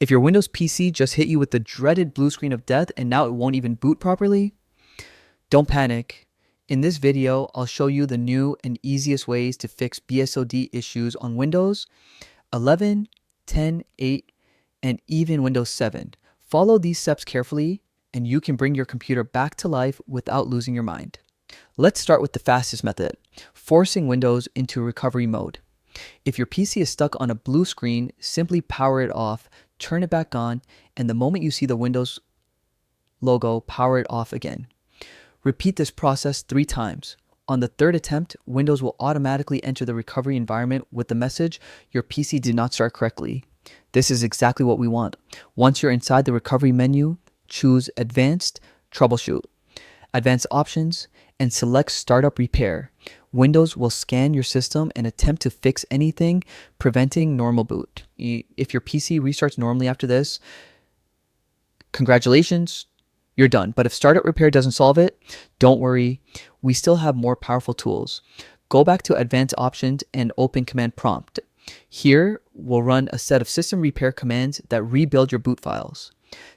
If your Windows PC just hit you with the dreaded blue screen of death and now it won't even boot properly, don't panic. In this video, I'll show you the new and easiest ways to fix BSOD issues on Windows 11, 10, 8, and even Windows 7. Follow these steps carefully and you can bring your computer back to life without losing your mind. Let's start with the fastest method, forcing Windows into recovery mode. If your PC is stuck on a blue screen, simply power it off, turn it back on, and the moment you see the Windows logo, power it off again. Repeat this process 3 times. On the 3rd attempt, Windows will automatically enter the recovery environment with the message, "Your PC did not start correctly." This is exactly what we want. Once you're inside the recovery menu, choose Advanced, Troubleshoot, Advanced Options, and select Startup Repair. Windows will scan your system and attempt to fix anything preventing normal boot. If your PC restarts normally after this, congratulations, you're done. But if Startup Repair doesn't solve it, don't worry, we still have more powerful tools. Go back to Advanced Options and open Command Prompt. Here, we'll run a set of system repair commands that rebuild your boot files.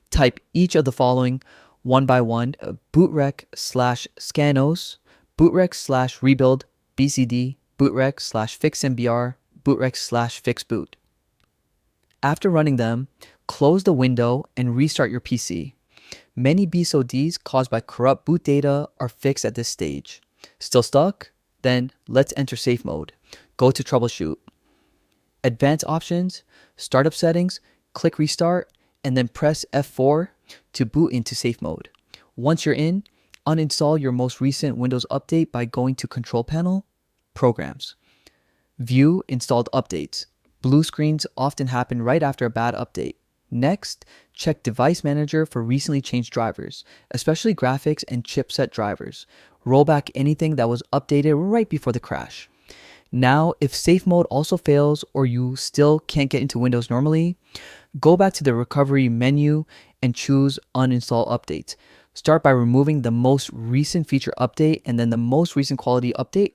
Type each of the following one by one: bootrec/scanos, bootrec/rebuild bcd, bootrec/fixmbr, bootrec/fixboot. After running them, close the window and restart your PC. Many BSODs caused by corrupt boot data are fixed at this stage. Still stuck? Then let's enter safe mode. Go to Troubleshoot, Advanced Options, Startup Settings, click Restart, and then press F4 to boot into safe mode. Once you're in, uninstall your most recent Windows update by going to Control Panel, Programs. View Installed Updates. Blue screens often happen right after a bad update. Next, check Device Manager for recently changed drivers, especially graphics and chipset drivers. Roll back anything that was updated right before the crash. Now, if safe mode also fails or you still can't get into Windows normally, go back to the recovery menu and choose Uninstall Updates. Start by removing the most recent feature update and then the most recent quality update.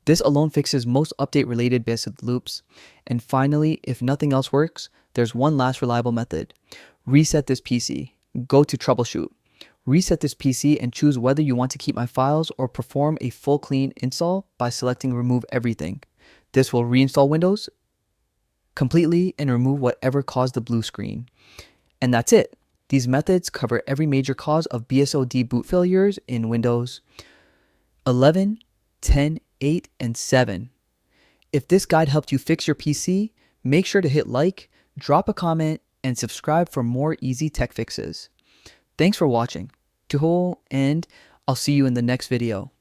This alone fixes most update-related BSOD loops. And finally, if nothing else works, there's one last reliable method. Reset this PC. Go to Troubleshoot. Reset this PC and choose whether you want to keep my files or perform a full clean install by selecting Remove Everything. This will reinstall Windows completely and remove whatever caused the blue screen. And that's it. These methods cover every major cause of BSOD boot failures in Windows 11, 10, 8, and 7. If this guide helped you fix your PC, make sure to hit like, drop a comment, and subscribe for more easy tech fixes. Thanks for watching, and I'll see you in the next video.